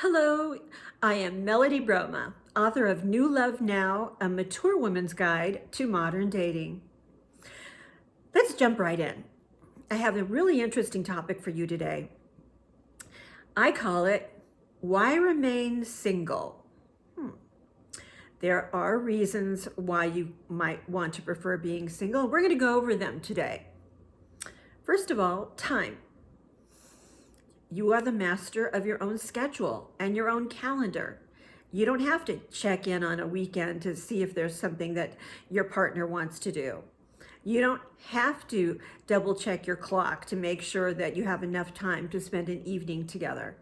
Hello, I am Melody Broma, author of New Love Now, a mature woman's guide to modern dating. Let's jump right in. I have a really interesting topic for you today. I call it, Why Remain Single? There are reasons why you might want to prefer being single. We're going to go over them today. First of all, time. You are the master of your own schedule and your own calendar. You don't have to check in on a weekend to see if there's something that your partner wants to do. You don't have to double check your clock to make sure that you have enough time to spend an evening together.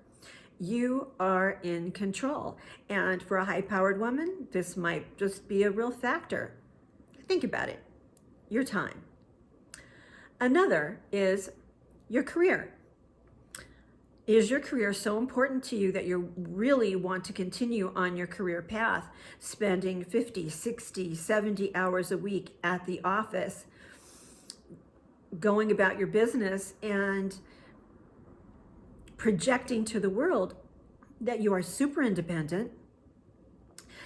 You are in control. And for a high-powered woman, this might just be a real factor. Think about it, your time. Another is your career. Is your career so important to you that you really want to continue on your career path, spending 50, 60, 70 hours a week at the office, going about your business and projecting to the world that you are super independent,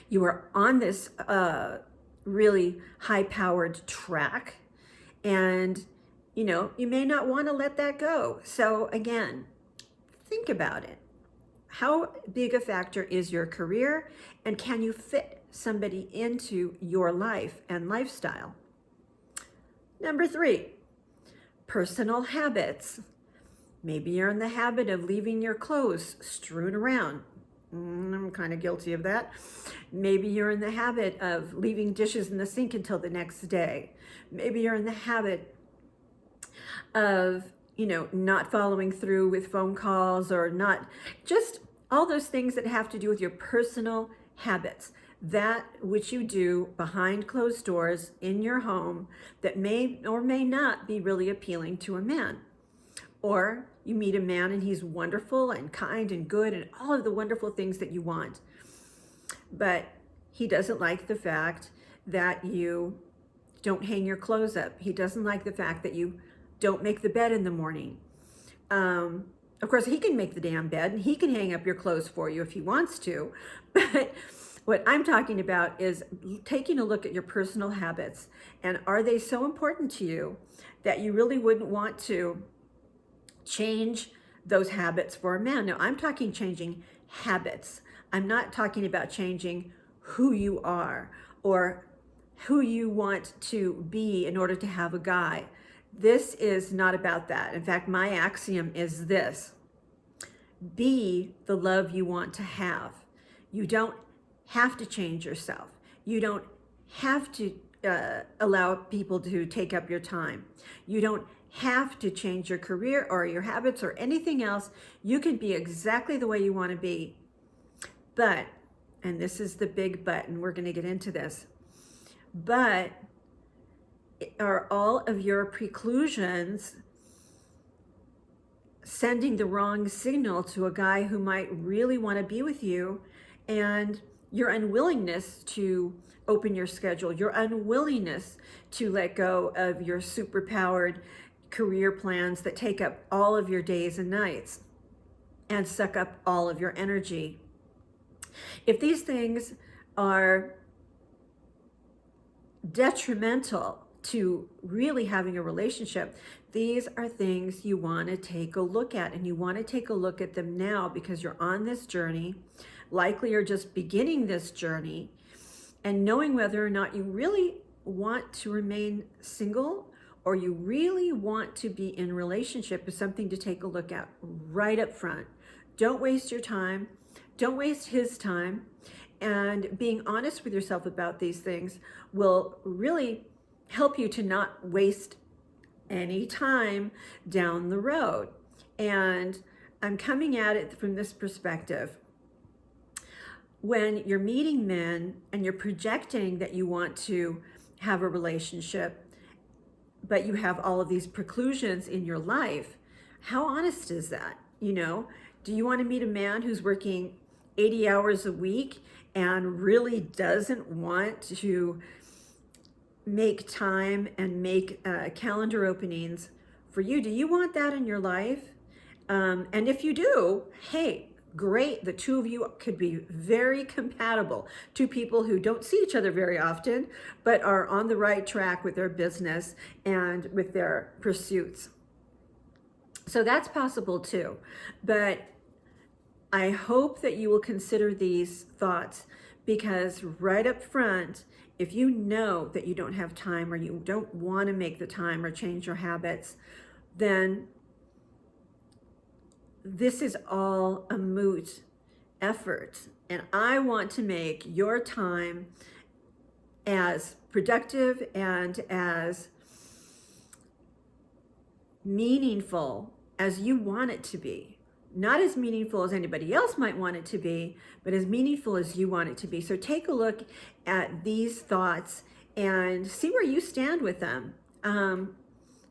you are on this really high-powered track, and you may not want to let that go. So again, think about it. How big a factor is your career, and can you fit somebody into your life and lifestyle? Number 3, personal habits. Maybe you're in the habit of leaving your clothes strewn around. I'm kind of guilty of that. Maybe you're in the habit of leaving dishes in the sink until the next day. Maybe you're in the habit of not following through with phone calls, or not, just all those things that have to do with your personal habits, that which you do behind closed doors in your home that may or may not be really appealing to a man. Or you meet a man and he's wonderful and kind and good and all of the wonderful things that you want, but he doesn't like the fact that you don't hang your clothes up. He doesn't like the fact that you don't make the bed in the morning. Of course, he can make the damn bed and he can hang up your clothes for you if he wants to. But what I'm talking about is taking a look at your personal habits, and are they so important to you that you really wouldn't want to change those habits for a man? Now, I'm talking changing habits. I'm not talking about changing who you are or who you want to be in order to have a guy. This is not about that. In fact, my axiom is this: be the love you want to have. You don't have to change yourself. You don't have to allow people to take up your time. You don't have to change your career or your habits or anything else. You can be exactly the way you want to be. But, and this is the big but, and we're going to get into this, but are all of your preclusions sending the wrong signal to a guy who might really want to be with you, and your unwillingness to open your schedule, your unwillingness to let go of your superpowered career plans that take up all of your days and nights and suck up all of your energy? If these things are detrimental to really having a relationship, these are things you want to take a look at, and you want to take a look at them now, because you're on this journey. Likely you're just beginning this journey and knowing whether or not you really want to remain single or you really want to be in a relationship is something to take a look at right up front. Don't waste your time. Don't waste his time. And being honest with yourself about these things will really help you to not waste any time down the road. And I'm coming at it from this perspective. When you're meeting men and you're projecting that you want to have a relationship, but you have all of these preclusions in your life, how honest is that? Do you want to meet a man who's working 80 hours a week and really doesn't want to make time and make calendar openings for you? Do you want that in your life? And if you do, hey, great. The two of you could be very compatible. Two people who don't see each other very often, but are on the right track with their business and with their pursuits. So that's possible too. But I hope that you will consider these thoughts, because right up front, if you know that you don't have time, or you don't want to make the time or change your habits, then this is all a moot effort. And I want to make your time as productive and as meaningful as you want it to be. Not as meaningful as anybody else might want it to be, but as meaningful as you want it to be. So take a look at these thoughts and see where you stand with them.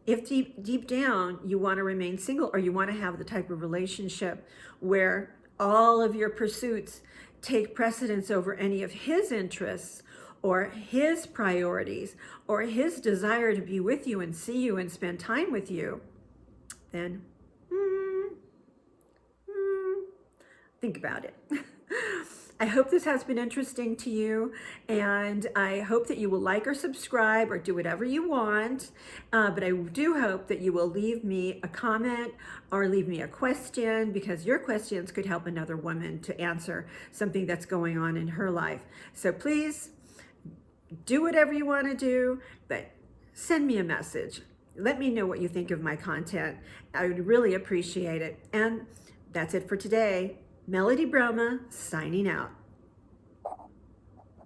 If deep down you want to remain single, or you want to have the type of relationship where all of your pursuits take precedence over any of his interests or his priorities or his desire to be with you and see you and spend time with you, then think about it. I hope this has been interesting to you, and I hope that you will like or subscribe or do whatever you want. But I do hope that you will leave me a comment or leave me a question, because your questions could help another woman to answer something that's going on in her life. So please do whatever you want to do, but send me a message. Let me know what you think of my content. I would really appreciate it. And that's it for today. Melody Broma signing out.